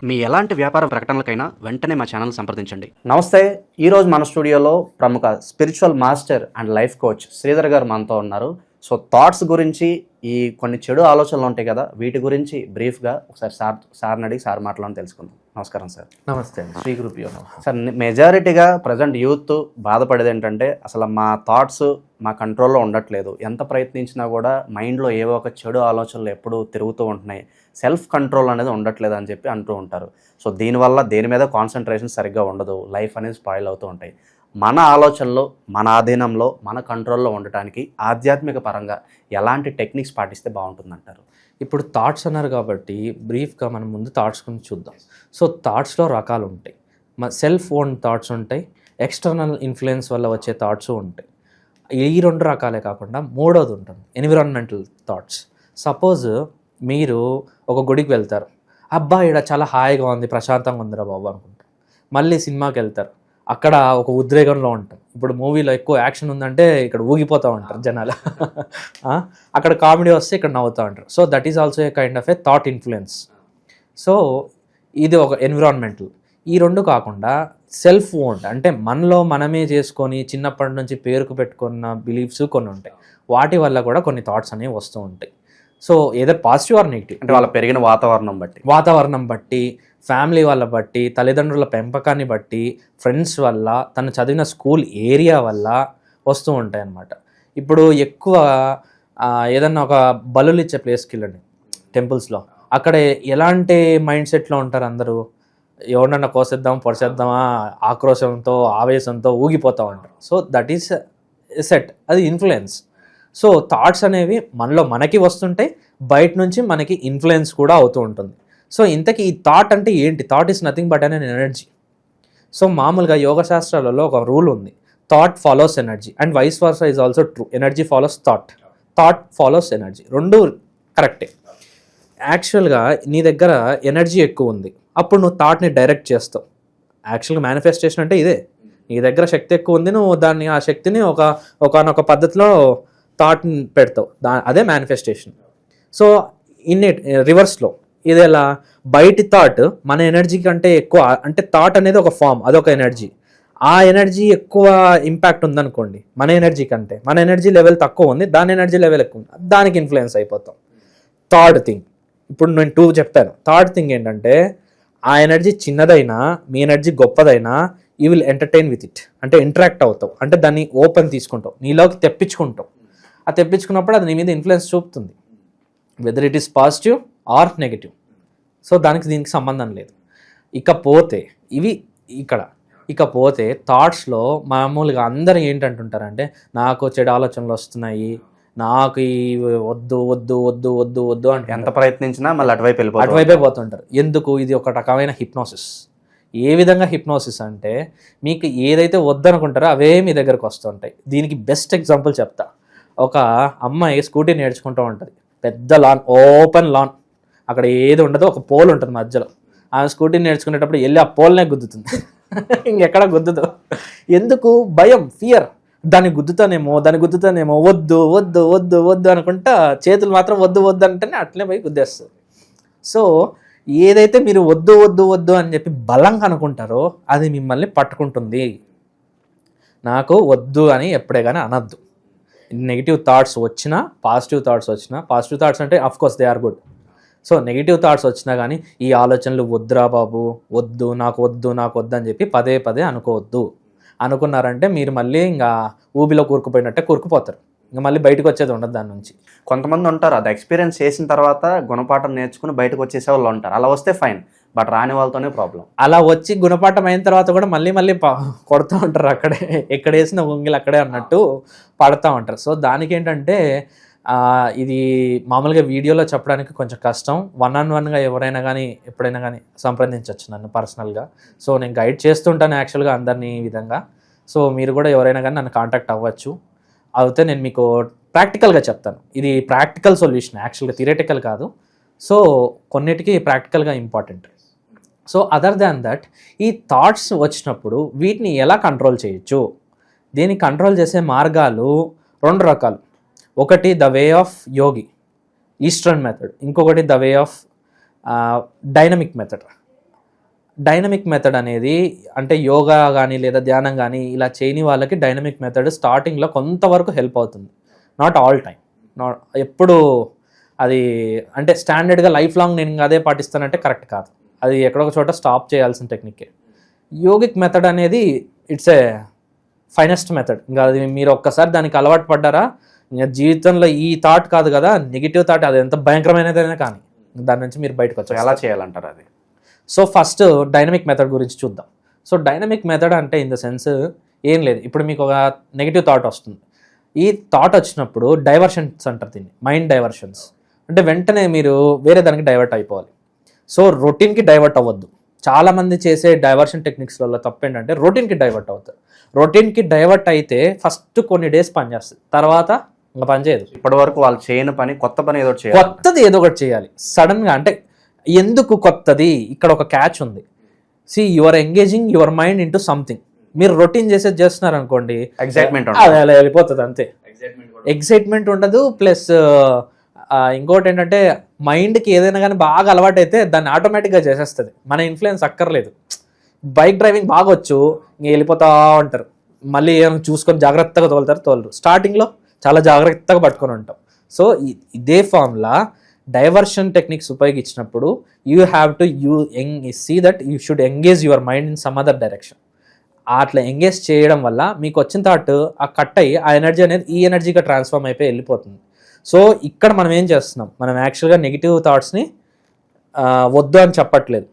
మీ ఎలాంటి వ్యాపార ప్రకటనలకైనా వెంటనే మా ఛానల్ సంప్రదించండి. నమస్తే. ఈరోజు మన స్టూడియోలో ప్రముఖ spiritual master and life coach Sridhar గారు మనతో ఉన్నారు. సో థాట్స్ గురించి, ఈ కొన్ని చెడు ఆలోచనలు ఉంటాయి కదా, వీటి గురించి బ్రీఫ్గా ఒకసారి సార్ని అడిగి సార్ మాట్లాడని తెలుసుకుందాం. నమస్కారం సార్. నమస్తే అండి. శ్రీ గురుభ్యో నమః. సార్, మెజారిటీగా ప్రజెంట్ యూత్ బాధపడేది ఏంటంటే అసలు మా థాట్స్ మా కంట్రోల్లో ఉండట్లేదు, ఎంత ప్రయత్నించినా కూడా మైండ్లో ఏవో ఒక చెడు ఆలోచనలు ఎప్పుడూ తిరుగుతూ ఉంటున్నాయి, సెల్ఫ్ కంట్రోల్ అనేది ఉండట్లేదు అని చెప్పి అంటూ ఉంటారు. సో దీనివల్ల దేని మీద కాన్సన్ట్రేషన్ సరిగ్గా ఉండదు, లైఫ్ అనేది స్పాయిల్ అవుతూ ఉంటాయి. మన ఆలోచనలు మన ఆధీనంలో, మన కంట్రోల్లో ఉండటానికి ఆధ్యాత్మిక పరంగా ఎలాంటి టెక్నిక్స్ పాటిస్తే బాగుంటుందంటారు? ఇప్పుడు థాట్స్ అన్నారు కాబట్టి బ్రీఫ్గా మనం ముందు థాట్స్ గురించి చూద్దాం. సో థాట్స్లో రకాలు ఉంటాయి. సెల్ఫ్ ఓన్ థాట్స్ ఉంటాయి, ఎక్స్టర్నల్ ఇన్ఫ్లుయెన్స్ వల్ల వచ్చే థాట్స్ ఉంటాయి. ఈ రెండు రకాలే కాకుండా మూడోది ఉంటుంది ఎన్విరాన్మెంటల్ థాట్స్. సపోజ్ మీరు ఒక గుడికి వెళ్తారు, అబ్బా ఇక్కడ చాలా హాయిగా ఉంది, ప్రశాంతంగా ఉందిరా బాబు అనుకుంటారు. మళ్ళీ సినిమాకి వెళ్తారు, అక్కడ ఒక ఉద్రేకంలో ఉంటాం. ఇప్పుడు మూవీలో ఎక్కువ యాక్షన్ ఉందంటే ఇక్కడ ఊగిపోతూ ఉంటారు జనాలు, అక్కడ కామెడీ వస్తే ఇక్కడ నవ్వుతూ ఉంటారు. So that is also a kind of a thought influence. So ఇది ఒక ఎన్విరాన్మెంటల్. ఈ రెండు కాకుండా సెల్ఫ్ ఓన్డ్ అంటే మనలో మనమే చేసుకొని చిన్నప్పటి నుంచి పేరుకు పెట్టుకున్న బిలీఫ్స్ కొన్ని ఉంటాయి, వాటి వల్ల కూడా కొన్ని థాట్స్ అనేవి వస్తూ ఉంటాయి. సో ఏదో పాజిటివ్ ఆర్ నెగిటివ్ అంటే వాళ్ళ పెరిగిన వాతావరణం బట్టి, ఫ్యామిలీ వాళ్ళ బట్టి, తల్లిదండ్రుల పెంపకాన్ని బట్టి, ఫ్రెండ్స్ వల్ల, తను చదివిన స్కూల్ ఏరియా వల్ల వస్తూ ఉంటాయి అన్నమాట. ఇప్పుడు ఎక్కువ ఏదన్నా ఒక బలులు ఇచ్చే ప్లేస్కి వెళ్ళండి, టెంపుల్స్లో, అక్కడ ఎలాంటి మైండ్ సెట్లో ఉంటారు అందరూ, ఎవరినన్నా కోసేద్దాం పొడిచేద్దామా ఆక్రోశంతో ఆవేశంతో ఊగిపోతూ ఉంటారు. సో దట్ ఈస్ సెట్, అది ఇన్ఫ్లుయెన్స్. సో థాట్స్ అనేవి మనలో మనకి వస్తుంటాయి, బయట నుంచి మనకి ఇన్ఫ్లుయెన్స్ కూడా అవుతూ ఉంటుంది. సో ఇంతకీ ఈ థాట్ అంటే ఏంటి? Thought is nothing but an energy. So మామూలుగా యోగ శాస్త్రాలలో ఒక రూల్ ఉంది, thought follows energy and vice versa is also true. Energy follows thought, thought follows energy, రెండు కరెక్టే. యాక్చువల్గా నీ దగ్గర ఎనర్జీ ఎక్కువ ఉంది, అప్పుడు నువ్వు థాట్ని డైరెక్ట్ చేస్తావు. యాక్చువల్గా మేనిఫెస్టేషన్ అంటే ఇదే, నీ దగ్గర శక్తి ఎక్కువ ఉంది, నువ్వు దాన్ని ఆ శక్తిని ఒకనొక పద్ధతిలో థాట్ని పెడతావు, అదే మేనిఫెస్టేషన్. సో రివర్స్లో ఇది ఎలా, బయటి థాట్ మన ఎనర్జీ కంటే ఎక్కువ, అంటే థాట్ అనేది ఒక ఫామ్, అదొక ఎనర్జీ. ఆ ఎనర్జీ ఎక్కువ ఇంపాక్ట్ ఉందనుకోండి మన ఎనర్జీ కంటే, మన ఎనర్జీ లెవెల్ తక్కువ ఉంది, దాని ఎనర్జీ లెవెల్ ఎక్కువ ఉంది, దానికి ఇన్ఫ్లుయెన్స్ అయిపోతాం. థర్డ్ థింగ్, ఇప్పుడు నేను 2 చెప్పాను. థర్డ్ థింగ్ ఏంటంటే, ఆ ఎనర్జీ చిన్నదైనా మీ ఎనర్జీ గొప్పదైనా you will entertain with it, అంటే ఇంటరాక్ట్ అవుతావు, అంటే దాన్ని ఓపెన్ తీసుకుంటావు, నీలోకి తెప్పించుకుంటావు. ఆ తెప్పించుకున్నప్పుడు అది నీ మీద ఇన్ఫ్లుయెన్స్ చూపుతుంది, whether it is positive or negative. So దీనికి సంబంధం లేదు. ఇకపోతే థాట్స్లో మామూలుగా అందరూ ఏంటంటుంటారంటే, నాకు చెడు ఆలోచనలు వస్తున్నాయి, నాకు ఈ వద్దు వద్దు వద్దు వద్దు వద్దు అంటే ఎంత ప్రయత్నించినా మళ్ళీ అటువైపే పోతుంటారు. ఎందుకు? ఇది ఒక రకమైన హిప్నోసిస్. ఏ విధంగా హిప్నోసిస్ అంటే, మీకు ఏదైతే వద్దనుకుంటారో అవే మీ దగ్గరకు వస్తుంటాయి. దీనికి బెస్ట్ ఎగ్జాంపుల్ చెప్తా. ఒక అమ్మాయి స్కూటీ నేర్చుకుంటూ ఉంటుంది, పెద్ద లాన్, ఓపెన్ లాన్, అక్కడ ఏది ఉండదు, ఒక పోల్ ఉంటుంది మధ్యలో. ఆ స్కూటీ నేర్చుకునేటప్పుడు వెళ్ళి ఆ పోల్నే గుద్దుతుంది, ఇంకెక్కడ గుద్దుదు. ఎందుకు? భయం, ఫియర్. దాన్ని గుద్దుతానేమో వద్దు వద్దు వద్దు వద్దు అనుకుంటా, చేతులు మాత్రం వద్దు వద్దు అంటేనే అట్లే పోయి గుద్దేస్తుంది. సో ఏదైతే మీరు వద్దు వద్దు వద్దు అని చెప్పి బలంగా అనుకుంటారో అది మిమ్మల్ని పట్టుకుంటుంది. నాకు వద్దు అని ఎప్పుడే కానీ అనద్దు. నెగిటివ్ థాట్స్ వచ్చినా, పాజిటివ్ థాట్స్ వచ్చినా, పాజిటివ్ థాట్స్ అంటే of course they are good. So negative thoughts వచ్చినా కానీ ఈ ఆలోచనలు వద్దురా బాబు, నాకు వద్దు అని చెప్పి పదే పదే అనుకోవద్దు. అనుకున్నారంటే మీరు మళ్ళీ ఇంకా ఊబిలో కూరుకుపోయినట్టే కూరుకుపోతారు, ఇంకా మళ్ళీ బయటకు వచ్చేది ఉండదు దాని నుంచి. కొంతమంది ఉంటారు, అది ఎక్స్పీరియన్స్ చేసిన తర్వాత గుణపాఠం నేర్చుకుని బయటకు వచ్చేసే వాళ్ళు ఉంటారు, అలా వస్తే ఫైన్, బట్ రాని వాళ్ళతోనే ప్రాబ్లం. అలా వచ్చి గుణపాఠం అయిన తర్వాత కూడా మళ్ళీ కొడుతూ ఉంటారు, అక్కడే ఎక్కడ వేసిన ఉంగిలు అక్కడే అన్నట్టు పడుతూ ఉంటారు. సో దానికి ఏంటంటే, ఇది మామూలుగా వీడియోలో చెప్పడానికి కొంచెం కష్టం. 1-on-1గా ఎవరైనా కానీ ఎప్పుడైనా కానీ సంప్రదించవచ్చు నన్ను పర్సనల్గా. సో నేను గైడ్ చేస్తుంటాను యాక్చువల్గా అందరినీ ఈ విధంగా. సో మీరు కూడా ఎవరైనా కానీ నన్ను కాంటాక్ట్ అవ్వచ్చు. అయితే నేను మీకు ప్రాక్టికల్గా చెప్తాను. ఇది ప్రాక్టికల్ సొల్యూషన్, యాక్చువల్గా థియరిటికల్ కాదు. సో కొన్నిటికి ప్రాక్టికల్గా important. So other than that, ఈ థాట్స్ వచ్చినప్పుడు వీటిని ఎలా కంట్రోల్ చేయొచ్చు? దీన్ని కంట్రోల్ చేసే మార్గాలు 2 రకాలు. ఒకటి the way of yogi, eastern method. ఇంకొకటి the way of dynamic method, dynamic method అనేది అంటే యోగా కానీ లేదా ధ్యానం కానీ ఇలా చేయని వాళ్ళకి డైనమిక్ మెథడ్ స్టార్టింగ్లో కొంతవరకు హెల్ప్ అవుతుంది, నాట్ ఆల్ టైం. ఎప్పుడు అది అంటే స్టాండర్డ్గా లైఫ్ లాంగ్ నేను అదే పాటిస్తానంటే కరెక్ట్ కాదు, అది ఎక్కడొక చోట స్టాప్ చేయాల్సిన టెక్నికే. యోగిక్ మెథడ్ అనేది ఇట్స్ ఏ ఫైనెస్ట్ మెథడ్. ఇంకా అది మీరు ఒక్కసారి దానికి అలవాటు పడ్డారా, ఇంకా జీవితంలో ఈ థాట్ కాదు కదా, నెగిటివ్ థాట్ అది ఎంత భయంకరమైనదైనా కానీ దాని నుంచి మీరు బయటకు వచ్చారు. ఎలా చేయాలంటారు అది? సో ఫస్ట్ డైనమిక్ మెథడ్ గురించి చూద్దాం. సో డైనమిక్ మెథడ్ అంటే ఇన్ ద సెన్స్ ఏం లేదు, ఇప్పుడు మీకు ఒక నెగిటివ్ థాట్ వస్తుంది, ఈ థాట్ వచ్చినప్పుడు డైవర్షన్స్ అంటారు దీన్ని, మైండ్ డైవర్షన్స్. అంటే వెంటనే మీరు వేరే దానికి డైవర్ట్ అయిపోవాలి. సో రొటీన్కి డైవర్ట్ అవ్వద్దు. చాలామంది చేసే డైవర్షన్ టెక్నిక్స్లలో తప్పు ఏంటంటే రొటీన్కి డైవర్ట్ అవుతారు. రొటీన్కి డైవర్ట్ అయితే ఫస్ట్ కొన్ని డేస్ పనిచేస్తుంది, తర్వాత ఇంకా పని చేయదు. ఇప్పటి వరకు వాళ్ళు చేయని పని కొత్త పని ఏదో చేయాలి, కొత్తది ఏదో ఒకటి చేయాలి సడన్గా. అంటే ఎందుకు కొత్తది, ఇక్కడ ఒక క్యాచ్ ఉంది. See your engaging your mind into something. మీరు రొటీన్ చేసేది చేస్తున్నారు అనుకోండి, ఎక్సైట్మెంట్ అదే అలా వెళ్ళిపోతుంది అంతే. ఎక్సైట్మెంట్ ఉండదు. ప్లస్ ఇంకోటి ఏంటంటే మైండ్కి ఏదైనా కానీ బాగా అలవాటు అయితే దాన్ని ఆటోమేటిక్గా చేసేస్తుంది, మన ఇన్ఫ్లుయెన్స్ అక్కర్లేదు. బైక్ డ్రైవింగ్ బాగా వచ్చు, ఇంక వెళ్ళిపోతా ఉంటారు, మళ్ళీ ఏమైనా చూసుకొని జాగ్రత్తగా తోలరు. స్టార్టింగ్లో చాలా జాగ్రత్తగా పట్టుకొని ఉంటాం. సో ఇదే ఫార్ములా డైవర్షన్ టెక్నిక్స్ ఉపయోగించినప్పుడు you have to see that you should engage your mind in some other direction. అట్లా ఎంగేజ్ చేయడం వల్ల మీకు వచ్చిన థాట్ ఆ కట్ అయ్యి ఆ ఎనర్జీ అనేది ఈ ఎనర్జీగా ట్రాన్స్ఫార్మ్ అయిపోయి వెళ్ళిపోతుంది. సో ఇక్కడ మనం ఏం చేస్తున్నాం, మనం యాక్చువల్గా నెగిటివ్ థాట్స్ని వద్దు అని చెప్పట్లేదు.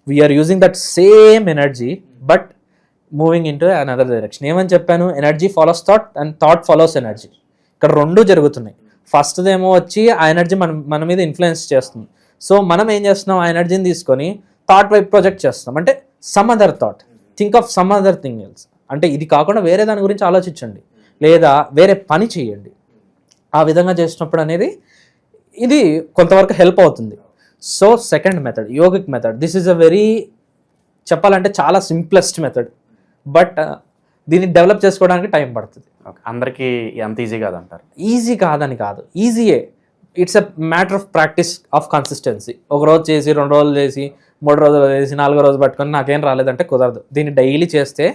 We're using that same energy but moving into another direction. ఏమని చెప్పాను, energy follows thought and thought follows energy. ఇక్కడ రెండు జరుగుతున్నాయి. ఫస్ట్దేమో వచ్చి ఆ ఎనర్జీ మన మీద ఇన్ఫ్లుయెన్స్ చేస్తుంది. సో మనం ఏం చేస్తున్నాం, ఆ ఎనర్జీని తీసుకొని థాట్ వైపు ప్రొజెక్ట్ చేస్తున్నాం. అంటే some other thought, think of some other thing else. అంటే ఇది కాకుండా వేరే దాని గురించి ఆలోచించండి, లేదా వేరే పని చేయండి. ఆ విధంగా చేసినప్పుడు అనేది ఇది కొంతవరకు హెల్ప్ అవుతుంది. So second method yogic method. This is a very చెప్పాలంటే చాలా సింప్లెస్ట్ మెథడ్, బట్ దీన్ని డెవలప్ చేసుకోవడానికి టైం పడుతుంది. అందరికీ అంత ఈజీ కాదంటారు? ఈజీ కాదని కాదు, ఈజీయే. It's a matter of practice of consistency. ఒక రోజు చేసి 2 రోజులు చేసి 3 రోజులు చేసి 4వ రోజు పట్టుకొని నాకేం రాలేదంటే కుదరదు. దీన్ని డైలీ చేస్తే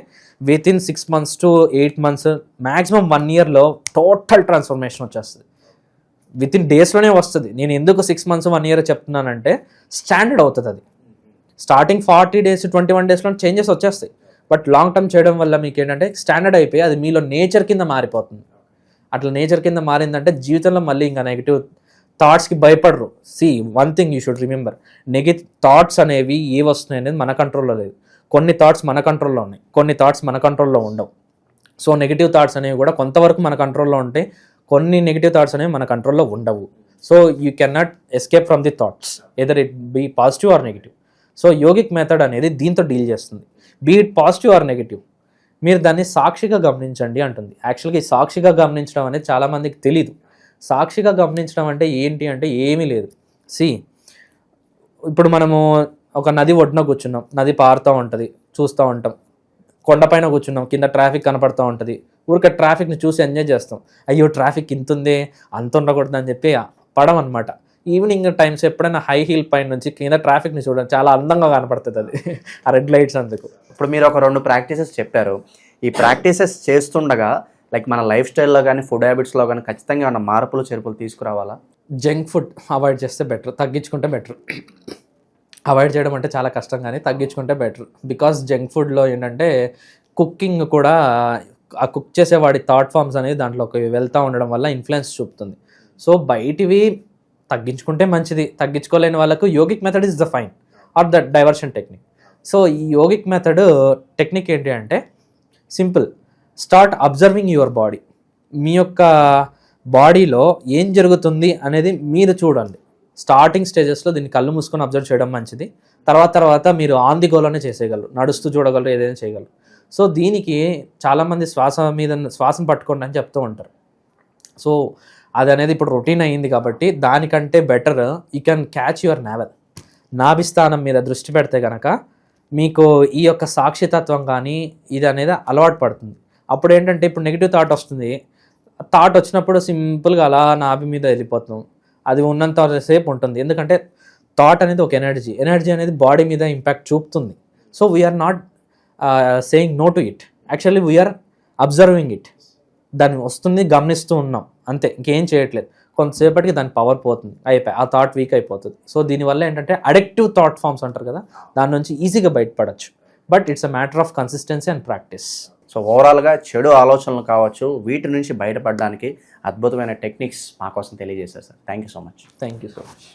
within 6 months to 8 months maximum 1 yearలో టోటల్ ట్రాన్స్ఫర్మేషన్ వచ్చేస్తుంది. విత్ ఇన్ డేస్లోనే వస్తుంది. నేను ఎందుకు 6 months 1 year చెప్తున్నానంటే స్టాండర్డ్ అవుతుంది. అది స్టార్టింగ్ 40 days 21 daysలో చేంజెస్ వచ్చేస్తాయి, బట్ లాంగ్ టర్మ్ చేయడం వల్ల మీకు ఏంటంటే స్టాండర్డ్ అయిపోయి అది మీలో నేచర్ కింద మారిపోతుంది. అట్లా నేచర్ కింద మారిందంటే జీవితంలో మళ్ళీ ఇంకా నెగిటివ్ థాట్స్కి భయపడరు. One thing you should remember, negative thoughts అనేవి ఏ వస్తున్నాయి అనేది మన కంట్రోల్లో లేదు. కొన్ని థాట్స్ మన కంట్రోల్లో ఉన్నాయి, కొన్ని థాట్స్ మన కంట్రోల్లో ఉండవు. సో నెగిటివ్ థాట్స్ అనేవి కూడా కొంతవరకు మన కంట్రోల్లో ఉంటాయి, కొన్ని నెగిటివ్ థాట్స్ అనేవి మన కంట్రోల్లో ఉండవు. So you can not escape from the thoughts, either it be positive or negative. So yogic method అనేది దీంతో డీల్ చేస్తుంది. Be it positive or negative, మీరు దాన్ని సాక్షిగా గమనించండి అంటుంది. యాక్చువల్గా ఈ సాక్షిగా గమనించడం అనేది చాలామందికి తెలీదు. సాక్షిగా గమనించడం అంటే ఏంటి అంటే ఏమీ లేదు. ఇప్పుడు మనము ఒక నది ఒడ్డున కూర్చున్నాం, నది పారుతూ ఉంటుంది, చూస్తూ ఉంటాం. కొండపైన కూర్చున్నాం, కింద ట్రాఫిక్ కనపడుతూ ఉంటుంది, ఊరికే ట్రాఫిక్ని చూసి ఎంజాయ్ చేస్తాం. అయ్యో ట్రాఫిక్ ఇంత ఉంది, అంత ఉండకూడదు అని చెప్పి పడం అనమాట. ఈవినింగ్ టైమ్స్ ఎప్పుడైనా హై హీల్ పైన నుంచి కింద ట్రాఫిక్ని చూడడం చాలా అందంగా కనపడుతుంది అది, ఆ రెడ్ లైట్స్ అందుకు. ఇప్పుడు మీరు ఒక 2 ప్రాక్టీసెస్ చెప్పారు. ఈ ప్రాక్టీసెస్ చేస్తుండగా లైక్ మన లైఫ్ స్టైల్లో కానీ ఫుడ్ హ్యాబిట్స్లో కానీ ఖచ్చితంగా ఏమైనా మార్పులు చేర్పులు తీసుకురావాలా? జంక్ ఫుడ్ అవాయిడ్ చేస్తే బెటర్, తగ్గించుకుంటే బెటర్. అవాయిడ్ చేయడం అంటే చాలా కష్టం, కానీ తగ్గించుకుంటే బెటర్. బికాస్ జంక్ ఫుడ్లో ఏంటంటే కుకింగ్ కూడా ఆ కుక్ చేసేవాడి థాట్ ఫామ్స్ అనేది దాంట్లోకి వెళ్తూ ఉండడం వల్ల ఇన్ఫ్లుయెన్స్ చూపుతుంది. సో బయటివి తగ్గించుకుంటే మంచిది. తగ్గించుకోలేని వాళ్ళకు yogic method is the fine or the diversion technique. So ఈ యోగిక్ మెథడ్ టెక్నిక్ ఏంటి అంటే simple, start observing your body. మీ యొక్క బాడీలో ఏం జరుగుతుంది అనేది మీరు చూడండి. స్టార్టింగ్ స్టేజెస్లో దీన్ని కళ్ళు మూసుకొని అబ్జర్వ్ చేయడం మంచిది. తర్వాత మీరు ఆన్ ది గోలోనే చేసేయగలరు, నడుస్తూ చూడగలరు, ఏదైనా చేయగలరు. సో దీనికి చాలామంది శ్వాసను పట్టుకోండి అని చెప్తూ ఉంటారు. సో అది అనేది ఇప్పుడు రొటీన్ అయ్యింది కాబట్టి దానికంటే better you can catch your navel. నాభిస్థానం మీద దృష్టి పెడితే కనుక మీకు ఈ యొక్క సాక్షితత్వం కానీ ఇది అనేది అలవాటు పడుతుంది. అప్పుడు ఏంటంటే ఇప్పుడు నెగిటివ్ థాట్ వస్తుంది, థాట్ వచ్చినప్పుడు సింపుల్గా అలా నాభి మీద వెళ్ళిపోతున్నాం. అది ఉన్నంత సేపు ఉంటుంది, ఎందుకంటే థాట్ అనేది ఒక ఎనర్జీ అనేది బాడీ మీద ఇంపాక్ట్ చూపుతుంది. So we're not saying no to it, actually we're observing it. దాన్ని వస్తుంది గమనిస్తూ ఉన్నాం అంతే, ఇంకేం చేయట్లేదు. కొంతసేపటికి దాని పవర్ పోతుంది, అయిపోయి ఆ థాట్ వీక్ అయిపోతుంది. సో దీనివల్ల ఏంటంటే అడిక్టివ్ థాట్ ఫామ్స్ అంటారు కదా, దాని నుంచి ఈజీగా బయటపడచ్చు. But it's a matter of consistency and practice. So ఓవరాల్గా చెడు ఆలోచనలు కావచ్చు, వీటి నుంచి బయటపడడానికి అద్భుతమైన టెక్నిక్స్ మా కోసం తెలియజేశారు sir. Thank you so much. Thank you so much.